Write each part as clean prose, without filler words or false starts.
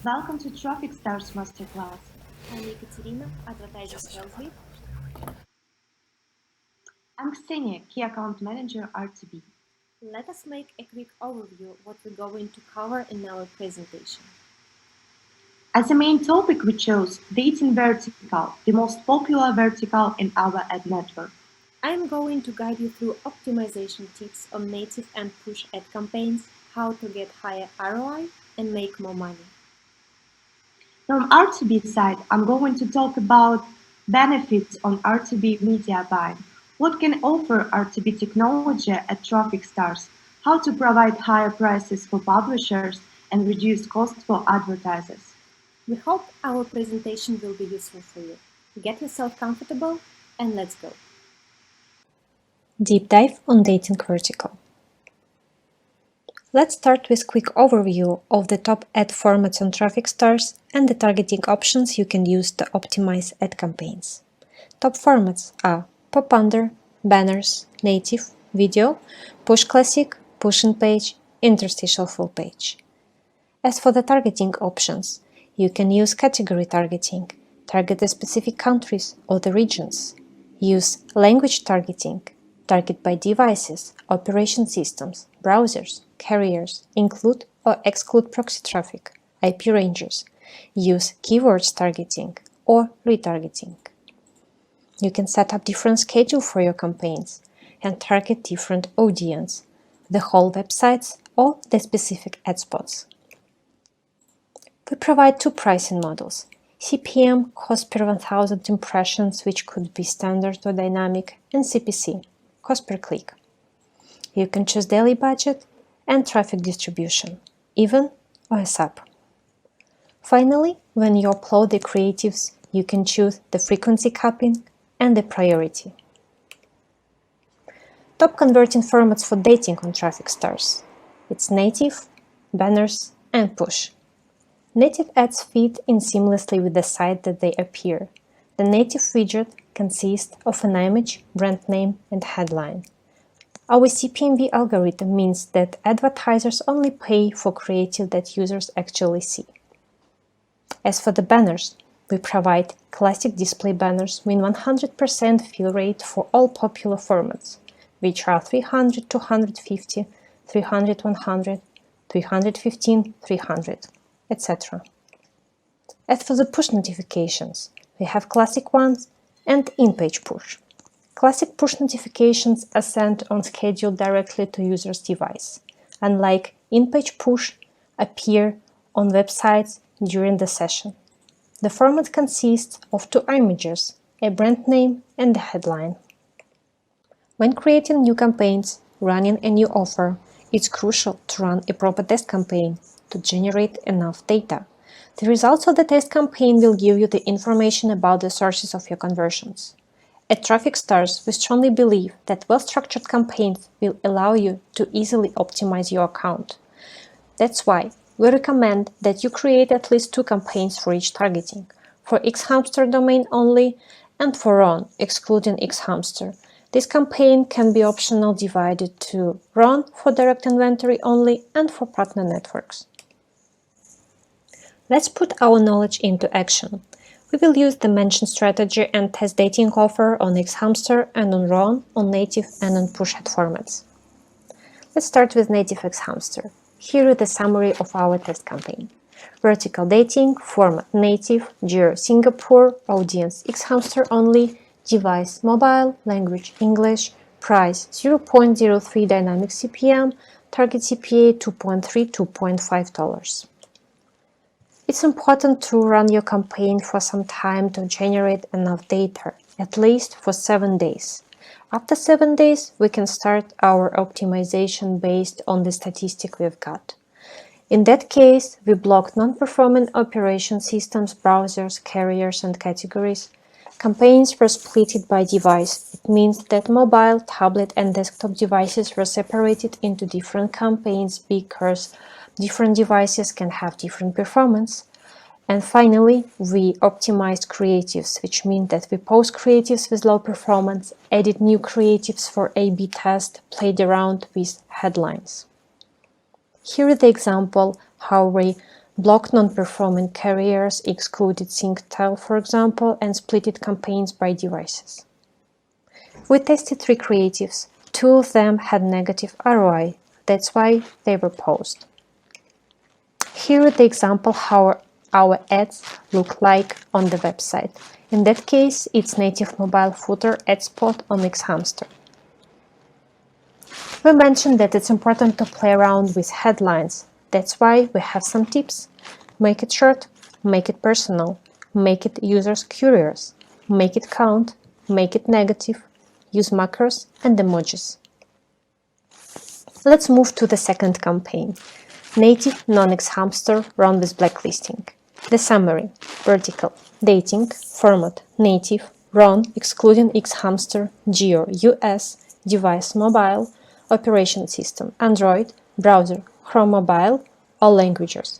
Welcome to TrafficStars Masterclass. I'm Ekaterina, advertising sales lead. I'm Ksenia, Key Account Manager RTB. Let us make a quick overview of what we're going to cover in our presentation. As a main topic, we chose dating vertical, the most popular vertical in our ad network. I'm going to guide you through optimization tips on native and push ad campaigns, how to get higher ROI and make more money. From RTB side, I'm going to talk about benefits on RTB media buying, what can offer RTB technology at TrafficStars, how to provide higher prices for publishers and reduce costs for advertisers. We hope our presentation will be useful for you. Get yourself comfortable and let's go. Deep dive on dating vertical. Let's start with quick overview of the top ad formats on TrafficStars and the targeting options you can use to optimize ad campaigns. Top formats are pop under, banners, native, video, push classic, push in page, interstitial full page. As for the targeting options, you can use category targeting, target the specific countries or the regions, use language targeting, target by devices, operation systems, browsers, carriers, include or exclude proxy traffic, IP ranges, use keywords targeting or retargeting. You can set up different schedule for your campaigns and target different audience, the whole websites or the specific ad spots. We provide two pricing models, CPM, cost per 1000 impressions, which could be standard or dynamic, and CPC, cost per click. You can choose daily budget and traffic distribution, even or a sub. Finally, when you upload the creatives, you can choose the frequency capping and the priority. Top converting formats for dating on TrafficStars. It's native, banners, and push. Native ads fit in seamlessly with the site that they appear. The native widget consists of an image, brand name, and headline. Our CPMV algorithm means that advertisers only pay for creative that users actually see. As for the banners, we provide classic display banners with 100% fill rate for all popular formats, which are 300, 250, 300, 100, 315, 300, etc. As for the push notifications, we have classic ones and in-page push. Classic push notifications are sent on schedule directly to user's device, unlike in-page push appear on websites during the session. The format consists of two images, a brand name and the headline. When creating new campaigns, running a new offer, it's crucial to run a proper test campaign to generate enough data. The results of the test campaign will give you the information about the sources of your conversions. At TrafficStars, we strongly believe that well-structured campaigns will allow you to easily optimize your account. That's why we recommend that you create at least two campaigns for each targeting, for Xhamster domain only and for RUN, excluding Xhamster. This campaign can be optional divided to RUN for direct inventory only and for partner networks. Let's put our knowledge into action. We will use the mentioned strategy and test dating offer on Xhamster and on RUN, on native and on push ad formats. Let's start with native Xhamster. Here is the summary of our test campaign. Vertical dating, format native, geo Singapore, audience Xhamster only, device mobile, language English, price 0.03 dynamic CPM, target CPA $2.3–2.5. It's important to run your campaign for some time to generate enough data, at least for 7 days. After 7 days, we can start our optimization based on the statistic we've got. In that case, we block non-performing operation systems, browsers, carriers, and categories. Campaigns were splitted by device. It means that mobile, tablet, and desktop devices were separated into different campaigns because different devices can have different performance. And finally, we optimized creatives, which means that we post creatives with low performance, added new creatives for A/B test, played around with headlines. Here is the example how we blocked non-performing carriers, excluded Synctel, for example, and splitted campaigns by devices. We tested 3 creatives. 2 of them had negative ROI. That's why they were paused. Here is the example how our ads look like on the website. In that case, it's native mobile footer ad spot on Xhamster. We mentioned that it's important to play around with headlines. That's why we have some tips. Make it short, make it personal, make it users curious, make it count, make it negative, use markers and emojis. Let's move to the second campaign. Native non-Xhamster run with blacklisting. The summary: vertical, dating, format, native, run, excluding Xhamster, geo, US, device, mobile, operation system, Android, browser, Chrome mobile, all languages.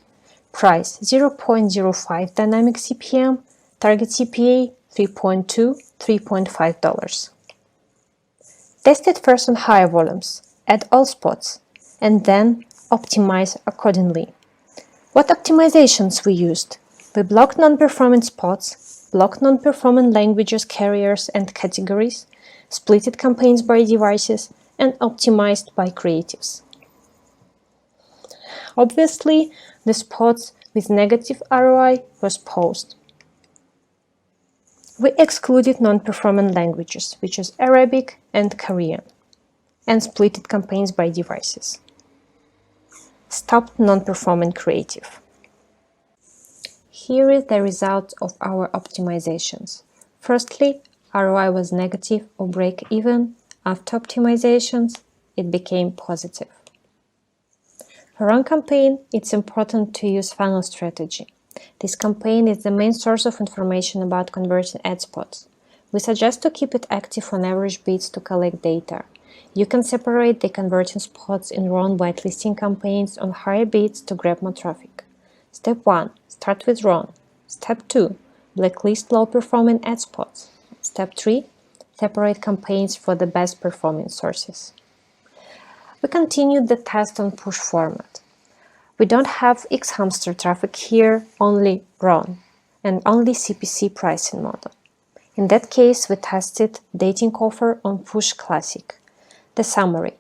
Price 0.05 dynamic CPM, target CPA $3.2, $3.5. Tested first on higher volumes, add all spots, and then optimize accordingly. What optimizations we used? We blocked non-performing spots, blocked non-performing languages, carriers, and categories, splitted campaigns by devices, and optimized by creatives. Obviously, the spots with negative ROI was paused. We excluded non-performing languages, which is Arabic and Korean, and splitted campaigns by devices. Stopped non-performing creative. Here is the result of our optimizations. Firstly, ROI was negative or break even. After optimizations, it became positive. For run campaign, it's important to use funnel strategy. This campaign is the main source of information about converting ad spots. We suggest to keep it active on average bids to collect data. You can separate the converting spots in run whitelisting campaigns on higher bids to grab more traffic. Step 1. Start with run. Step 2. Blacklist low-performing ad spots. Step 3. Separate campaigns for the best performing sources. We continued the test on push format. We don't have Xhamster traffic here, only run, and only CPC pricing model. In that case, we tested dating offer on push classic. The summary: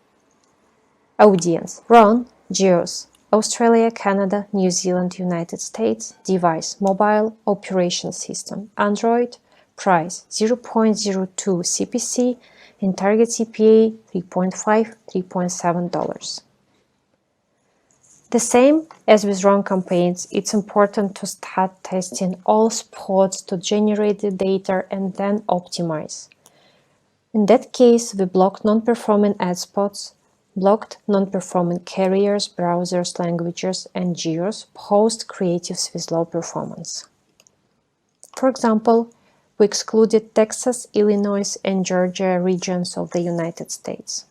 audience, run, geos, Australia, Canada, New Zealand, United States, device, mobile, operation system, Android, price 0.02 CPC, and target CPA $3.5, $3.7. The same as with run campaigns, it's important to start testing all spots to generate the data and then optimize. In that case, we blocked non-performing ad spots, blocked non-performing carriers, browsers, languages, and geos, paused creatives with low performance. For example, we excluded Texas, Illinois, and Georgia regions of the United States.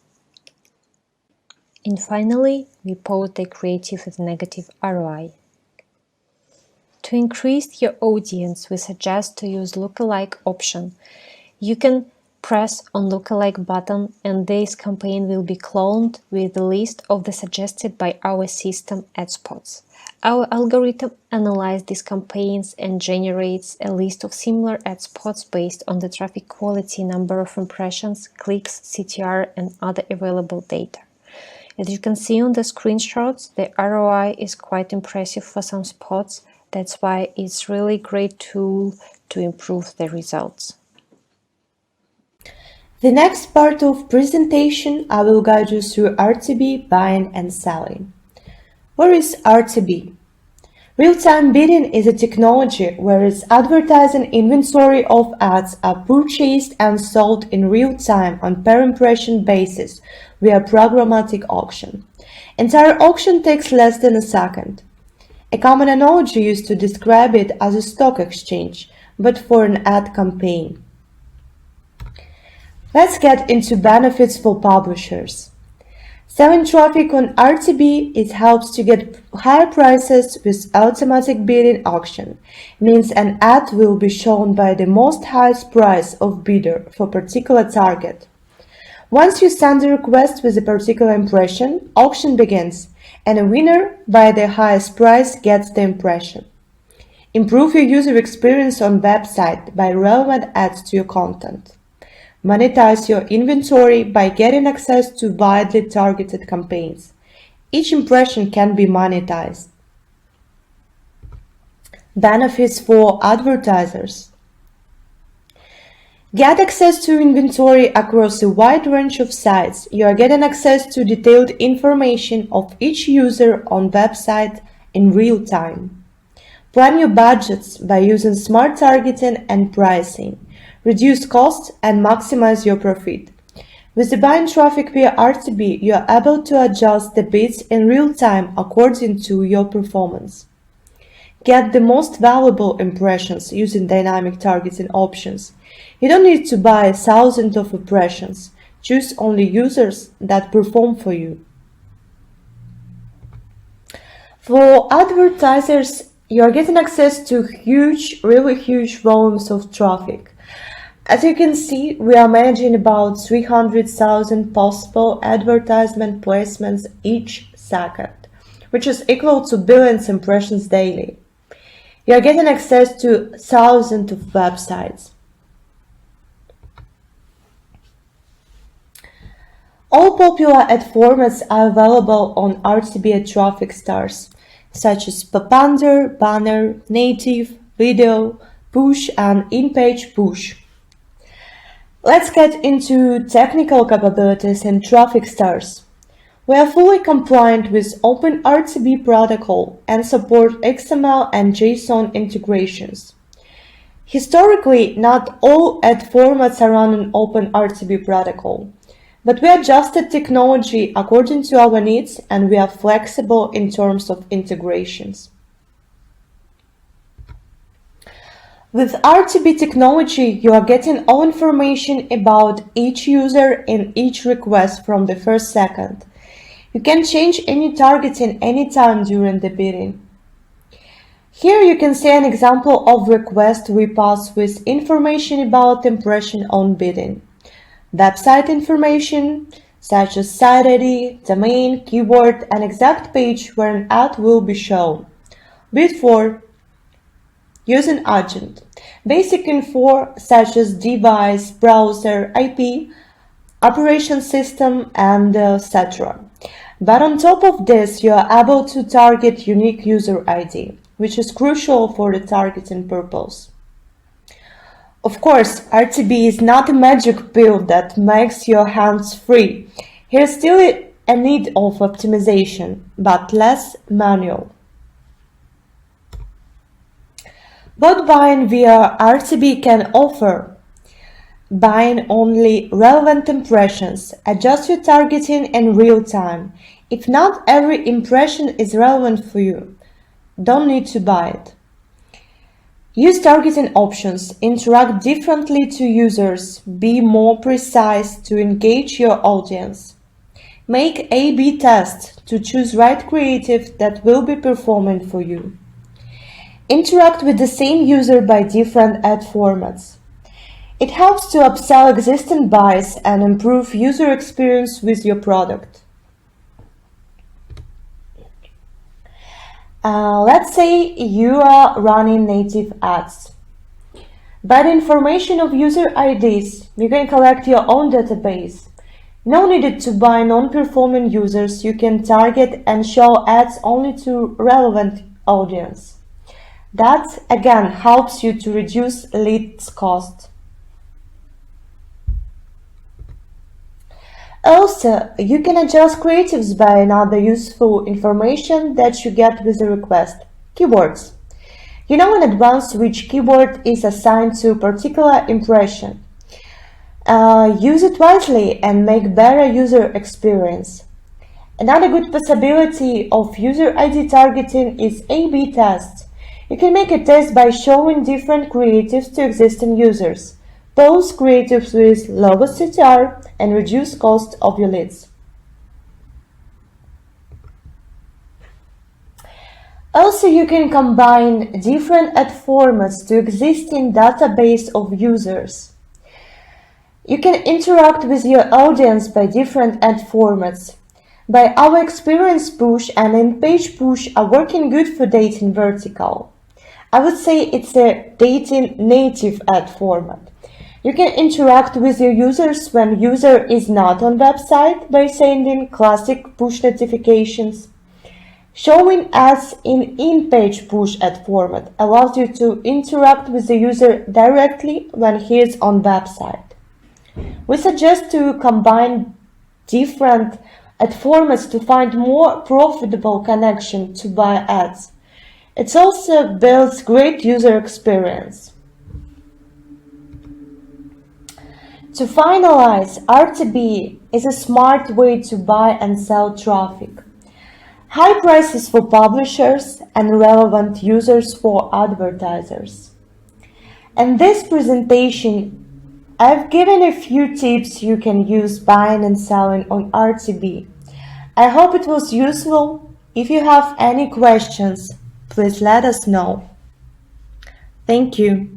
And finally, we paused the creative with negative ROI. To increase your audience, we suggest to use lookalike option. You can press on lookalike button and this campaign will be cloned with the list of the suggested by our system ad spots. Our algorithm analyzes these campaigns and generates a list of similar ad spots based on the traffic quality, number of impressions, clicks, CTR, and other available data. As you can see on the screenshots, the ROI is quite impressive for some spots. That's why it's really great tool to improve the results. The next part of presentation, I will guide you through RTB buying and selling. What is RTB? Real-time bidding is a technology where its advertising inventory of ads are purchased and sold in real time on per impression basis via programmatic auction. Entire auction takes less than a second. A common analogy used to describe it as a stock exchange, but for an ad campaign. Let's get into benefits for publishers. Selling traffic on RTB, it helps to get higher prices with automatic bidding auction. Means an ad will be shown by the most highest price of bidder for particular target. Once you send a request with a particular impression, auction begins, and a winner by the highest price gets the impression. Improve your user experience on website by relevant ads to your content. Monetize your inventory by getting access to widely targeted campaigns. Each impression can be monetized. Benefits for advertisers. Get access to inventory across a wide range of sites. You are getting access to detailed information of each user on website in real time. Plan your budgets by using smart targeting and pricing. Reduce costs and maximize your profit. With the buying traffic via RTB, you are able to adjust the bids in real time according to your performance. Get the most valuable impressions using dynamic targeting options. You don't need to buy thousands of impressions. Choose only users that perform for you. For advertisers, you are getting access to really huge volumes of traffic. As you can see, we are managing about 300,000 possible advertisement placements each second, which is equal to billions impressions daily. You are getting access to thousands of websites. All popular ad formats are available on RTB at TrafficStars, such as Papander, Banner, Native, Video, Push, and In-Page Push. Let's get into technical capabilities in TrafficStars. We are fully compliant with OpenRTB protocol and support XML and JSON integrations. Historically, not all ad formats are run on OpenRTB protocol, but we adjusted technology according to our needs and we are flexible in terms of integrations. With RTB technology, you are getting all information about each user in each request from the first second. You can change any targeting anytime during the bidding. Here you can see an example of request we pass with information about impression on bidding. Website information, such as site ID, domain, keyword, and exact page where an ad will be shown. Bid for. Using agent. Basic info such as device, browser, IP, operation system, and etc. But on top of this, you are able to target unique user ID, which is crucial for the targeting purpose. Of course, RTB is not a magic pill that makes your hands free. Here's still a need of optimization, but less manual. What buying via RTB can offer: buying only relevant impressions, adjust your targeting in real time. If not every impression is relevant for you, don't need to buy it. Use targeting options, interact differently to users, be more precise to engage your audience. Make A/B tests to choose right creative that will be performing for you. Interact with the same user by different ad formats. It helps to upsell existing buys and improve user experience with your product. Let's say you are running native ads. By the information of user IDs, you can collect your own database. No need to buy non-performing users. You can target and show ads only to relevant audience. That, again, helps you to reduce leads cost. Also, you can adjust creatives by another useful information that you get with the request: keywords. You know in advance which keyword is assigned to a particular impression. Use it wisely and make better user experience. Another good possibility of user ID targeting is A/B tests. You can make a test by showing different creatives to existing users. Post creatives with lowest CTR and reduce cost of your leads. Also, you can combine different ad formats to existing database of users. You can interact with your audience by different ad formats. By our experience, push and in-page push are working good for dating vertical. I would say it's a dating native ad format. You can interact with your users when user is not on website by sending classic push notifications. Showing ads in in-page push ad format allows you to interact with the user directly when he is on website. We suggest to combine different ad formats to find more profitable connection to buy ads. It also builds great user experience. To finalize, RTB is a smart way to buy and sell traffic. High prices for publishers and relevant users for advertisers. In this presentation, I've given a few tips you can use buying and selling on RTB. I hope it was useful. If you have any questions, please let us know. Thank you.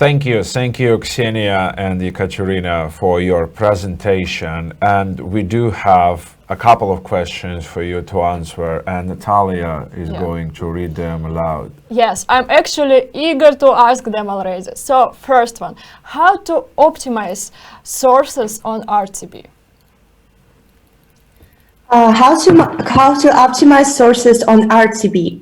Thank you, Ksenia and Ekaterina, for your presentation. And we do have a couple of questions for you to answer, and Natalia is going to read them aloud. Yes, I'm actually eager to ask them already. So, first one, how to optimize sources on RTB? How to optimize sources on RTB.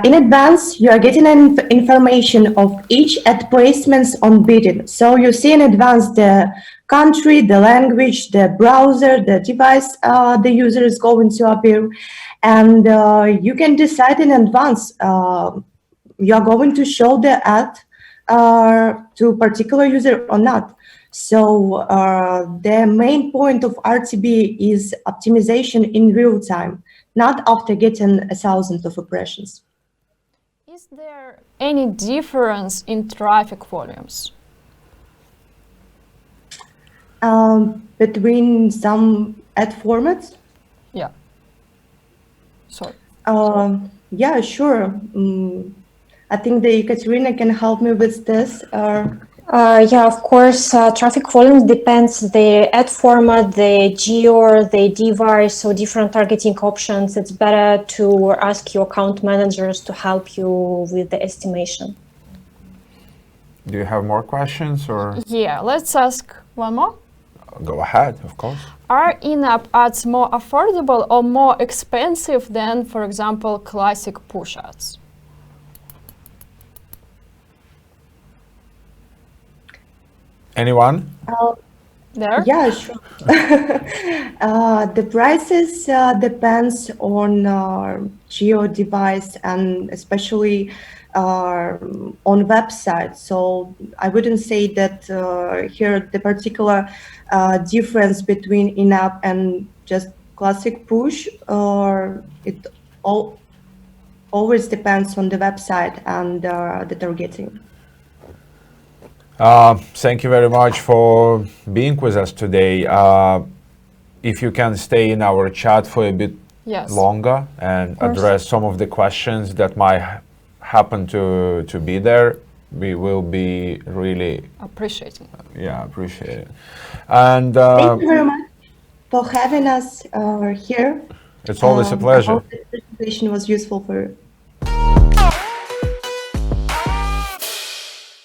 In advance, you are getting information of each ad placements on bidding. So you see in advance the country, the language, the browser, the device the user is going to appear, and you can decide in advance you are going to show the ad to a particular user or not. So the main point of RTB is optimization in real time, not after getting 1,000 of impressions. Is there any difference in traffic volumes? Between some ad formats? Yeah. Sorry. Yeah, sure. I think that Ekaterina can help me with this. Yeah, of course, traffic volume depends the ad format, the geo, the device, so different targeting options. It's better to ask your account managers to help you with the estimation. Do you have more questions, or? Yeah, let's ask one more. Go ahead, of course. Are in-app ads more affordable or more expensive than, for example, classic push ads? Anyone? There? Yeah, sure. The prices depends on geo device and especially on website. So I wouldn't say that here the particular difference between in-app and just classic push, or it always depends on the website and the targeting. Thank you very much for being with us today. If you can stay in our chat for a bit longer and address some of the questions that might happen to be there, we will be really appreciating. Yeah, appreciate it. And thank you very much for having us here. It's always a pleasure. I hope the presentation was useful for